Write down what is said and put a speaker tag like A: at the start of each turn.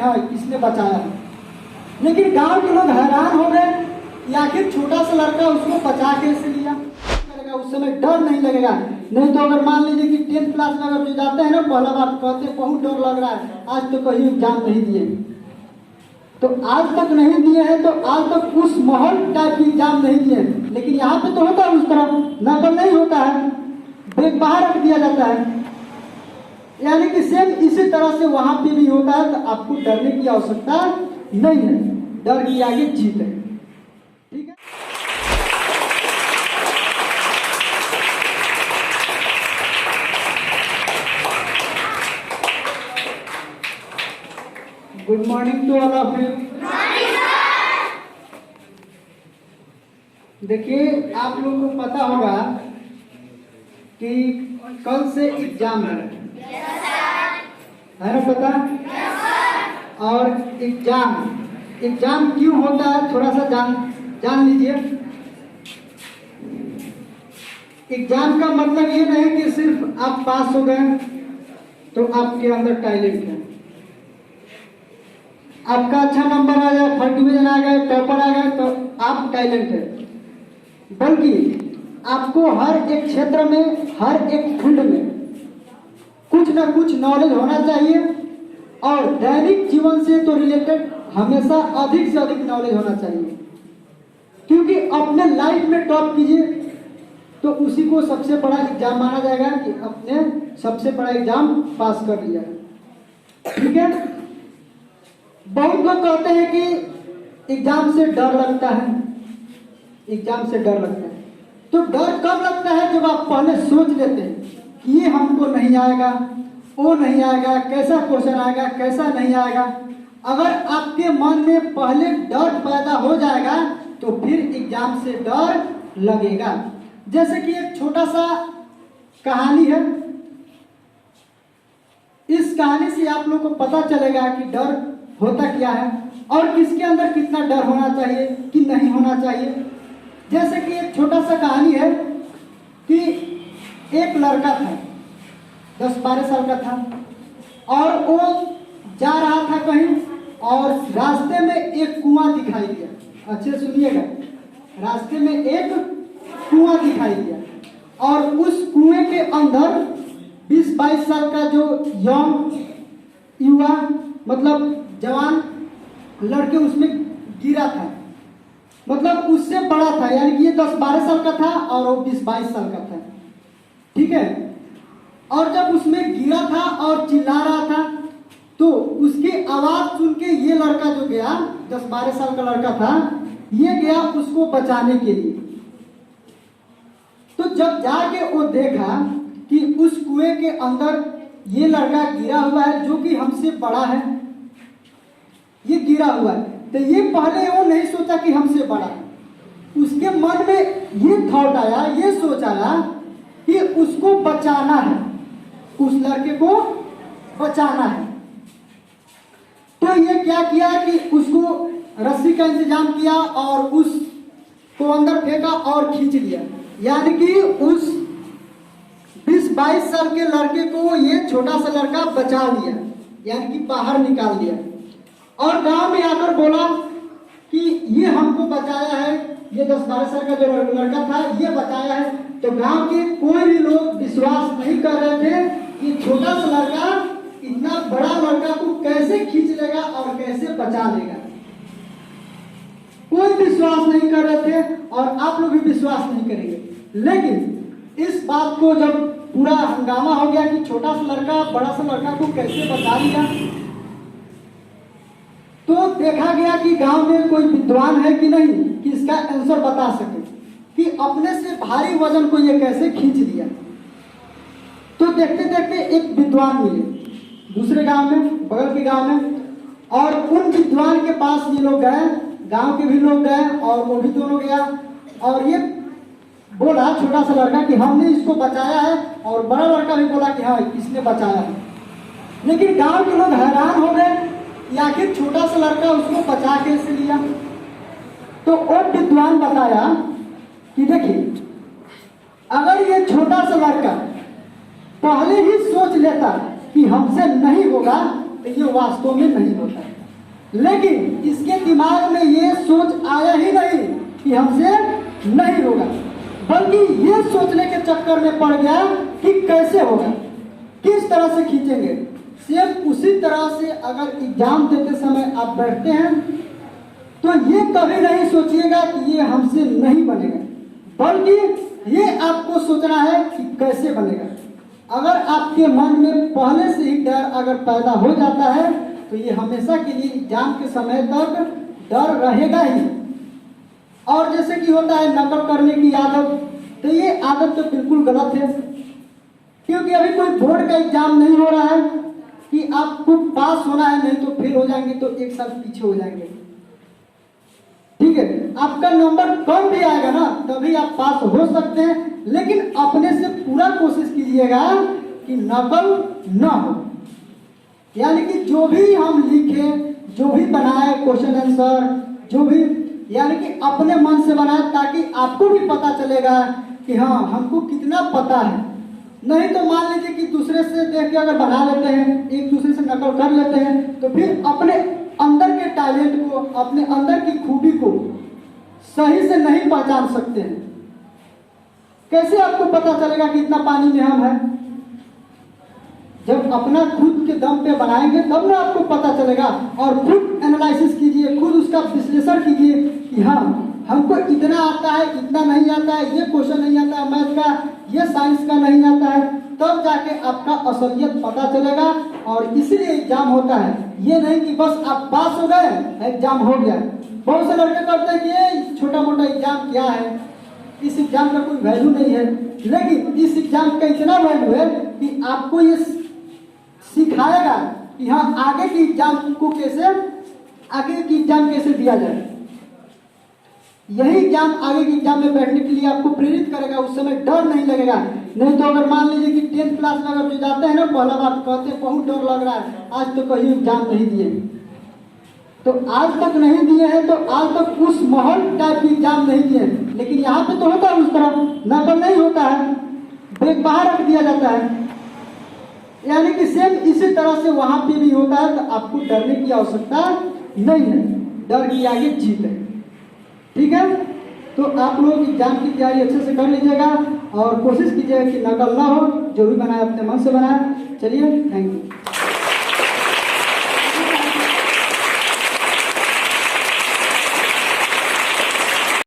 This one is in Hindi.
A: हाँ किसने बचाया है। लेकिन गांव के लोग हैरान हो गए कि आखिर छोटा सा लड़का उसको बचा कैसे लिया। उस समय डर नहीं लगेगा। नहीं तो अगर मान लीजिए कि 10th क्लास में अगर जो जाते हैं ना, पहला बार कहते हैं बहुत डर लग रहा है, आज तो कहीं एग्जाम नहीं दिए, तो आज तक नहीं दिए हैं, तो आज तक उस माहौल टाइप की एग्जाम नहीं दिए। लेकिन यहाँ पे तो होता है उस तरह, नकल नहीं होता है, ब्रेक बाहर रख दिया जाता है। यानी कि सेम इसी तरह से वहां पे भी होता है। तो आपको डरने की आवश्यकता नहीं है, डर की आगे जीत है। ठीक है। Good morning to all of you. देखिए, आप लोगों को पता होगा कि कल से एग्जाम है ना, पता? और एग्जाम क्यों होता है थोड़ा सा जान लीजिए। एग्जाम का मतलब ये नहीं कि सिर्फ आप पास हो गए तो आपके अंदर टैलेंट है, आपका अच्छा नंबर आ जाए, फर्स्ट डिवीजन आ गए, टॉपर आ गए तो आप टैलेंट है। बल्कि आपको हर एक क्षेत्र में, हर एक फील्ड में कुछ ना कुछ नॉलेज होना चाहिए। और दैनिक जीवन से तो रिलेटेड हमेशा अधिक से अधिक नॉलेज होना चाहिए। क्योंकि अपने लाइफ में टॉप कीजिए तो उसी को सबसे बड़ा एग्जाम माना जाएगा कि अपने सबसे बड़ा एग्जाम पास कर लिया। ठीक है। बहुत लोग कहते हैं कि एग्जाम से डर लगता है, एग्जाम से डर लगता है। तो डर कब लगता है? जब आप पहले सोच लेते हैं कि ये हमको नहीं आएगा, वो नहीं आएगा, कैसा क्वेश्चन आएगा, कैसा नहीं आएगा। अगर आपके मन में पहले डर पैदा हो जाएगा तो फिर एग्जाम से डर लगेगा। जैसे कि एक छोटा सा कहानी है, इस कहानी से आप लोग को पता चलेगा कि डर होता क्या है और किसके अंदर कितना डर होना चाहिए कि नहीं होना चाहिए। जैसे कि एक छोटा सा कहानी है कि एक लड़का था, 10-12 साल का था और वो जा रहा था कहीं और रास्ते में एक कुआं दिखाई दिया। अच्छे सुनिएगा, रास्ते में एक कुआं दिखाई दिया और उस कुएं के अंदर 20-22 साल का जो युवा मतलब जवान लड़के उसमें गिरा था। मतलब उससे बड़ा था, यानी कि ये 10-12 साल का था और वो 20-22 साल का था। ठीक है। और जब उसमें गिरा था और चिल्ला रहा था तो उसकी आवाज सुन के ये लड़का जो गया, 10-12 साल का लड़का था, ये गया उसको बचाने के लिए। तो जब जाके वो देखा कि उस कुएं के अंदर ये लड़का गिरा हुआ है जो कि हमसे बड़ा है, ये गिरा हुआ है, तो ये पहले वो नहीं सोचा कि हमसे बड़ा है। उसके मन में ये थॉट आया, ये सोच आया कि उसको बचाना है, उस लड़के को बचाना है। तो ये क्या किया कि उसको रस्सी का इंतजाम किया और उसको अंदर फेंका और खींच लिया। यानी कि उस 20-22 साल के लड़के को ये छोटा सा लड़का बचा लिया, यानी कि बाहर निकाल दिया। और गांव में आकर बोला कि ये हमको बचाया है, ये 10-12 साल का जो लड़का था ये बचाया है। तो गांव के कोई भी लोग विश्वास नहीं कर रहे थे कि छोटा सा लड़का इतना बड़ा लड़का को कैसे खींच लेगा और कैसे बचा लेगा। कोई विश्वास नहीं कर रहे थे और आप लोग भी विश्वास नहीं करेंगे। लेकिन इस बात को जब पूरा हंगामा हो गया कि छोटा सा लड़का बड़ा सा लड़का को कैसे बचा लिया, तो देखा गया कि गांव में कोई विद्वान है कि नहीं कि इसका आंसर बता सके कि अपने से भारी वजन को ये कैसे खींच लिया। तो देखते देखते एक विद्वान मिले दूसरे गांव में, बगल के गांव में, और उन विद्वान के पास ये लोग गए, गांव के भी लोग गए और वो भी दोनों गया। और ये बोला छोटा सा लड़का कि हमने इसको बचाया है, और बड़ा लड़का भी बोला कि हाँ इसने बचाया है। लेकिन गांव के लोग हैरान हो गए कि आखिर छोटा सा लड़का उसको बचा कैसे लिया। तो और विद्वान बताया कि देखिए, अगर ये छोटा सा लड़का पहले ही सोच लेता कि हमसे नहीं होगा तो ये वास्तव में नहीं होता। लेकिन इसके दिमाग में ये सोच आया ही नहीं कि हमसे नहीं होगा, बल्कि ये सोचने के चक्कर में पड़ गया कि कैसे होगा, किस तरह से खींचेंगे। सेम उसी तरह से अगर एग्जाम देते समय आप बैठते हैं तो ये कभी नहीं सोचिएगा कि ये हमसे नहीं बनेगा, बल्कि ये आपको सोचना है कि कैसे बनेगा। अगर आपके मन में पहले से ही डर अगर पैदा हो जाता है तो ये हमेशा के लिए एग्जाम के समय तक डर रहेगा ही। और जैसे कि होता है नकल करने की आदत, तो ये आदत तो बिल्कुल गलत है, क्योंकि अभी कोई बोर्ड का एग्जाम नहीं हो रहा है कि आपको पास होना है, नहीं तो फेल हो जाएंगे तो एक साल पीछे हो जाएंगे। ठीक है, आपका नंबर कम भी आएगा ना तभी आप पास हो सकते हैं, लेकिन अपने से पूरा कोशिश कीजिएगा कि नकल ना हो। यानी कि जो भी हम लिखे, जो भी बनाए क्वेश्चन आंसर, जो भी यानी कि अपने मन से बनाए, ताकि आपको भी पता चलेगा कि हाँ हमको कितना पता है। नहीं तो मान लीजिए कि दूसरे से देख के अगर बना लेते हैं, एक दूसरे से नकल कर लेते हैं, तो फिर अपने अंदर के टैलेंट को, अपने अंदर की खूबी को सही से नहीं पहचान सकते हैं। कैसे आपको पता चलेगा कि इतना पानी में हम हैं? जब अपना खुद के दम पे बनाएंगे तब ना आपको पता चलेगा। और खुद एनालिसिस कीजिए, खुद उसका विश्लेषण कीजिए कि हाँ हमको इतना आता है, इतना नहीं आता है, ये क्वेश्चन नहीं आता है मैथ का, ये साइंस का नहीं आता है, तब जाके आपका असलियत पता चलेगा। और इसलिए एग्जाम होता है, ये नहीं कि बस आप पास हो गए एग्जाम हो गया। बहुत से लड़के करते हैं कि ये छोटा मोटा एग्जाम क्या है, इस एग्जाम का कोई वैल्यू नहीं है। लेकिन इस एग्जाम का इतना वैल्यू है कि आपको ये सिखाएगा कि हाँ आगे की एग्जाम को कैसे, आगे की एग्जाम कैसे दिया जाए। यही एग्जाम आगे की एग्जाम में बैठने के लिए आपको प्रेरित करेगा, उस समय डर नहीं लगेगा। नहीं तो अगर मान लीजिए कि 10th क्लास में अगर जो जाते हैं ना, पहला बार कहते हैं बहुत डर लग रहा है, आज तो कहीं एग्जाम नहीं दिए, तो आज तक नहीं दिए हैं तो आज तक उस माहौल टाइप की एग्जाम नहीं दिए। लेकिन यहाँ पे तो होता है उस तरह, नकल नहीं होता है, ब्रेक बाहर रख दिया जाता है। यानी कि सेम इसी तरह से वहां पे भी होता है, तो आपको डरने की आवश्यकता नहीं है, डर की आगे जीत है। ठीक है, तो आप लोग एग्जाम की तैयारी अच्छे से कर लीजिएगा और कोशिश कीजिएगा कि नकल ना हो, जो भी बनाए अपने मन से बनाए। चलिए, थैंक यू।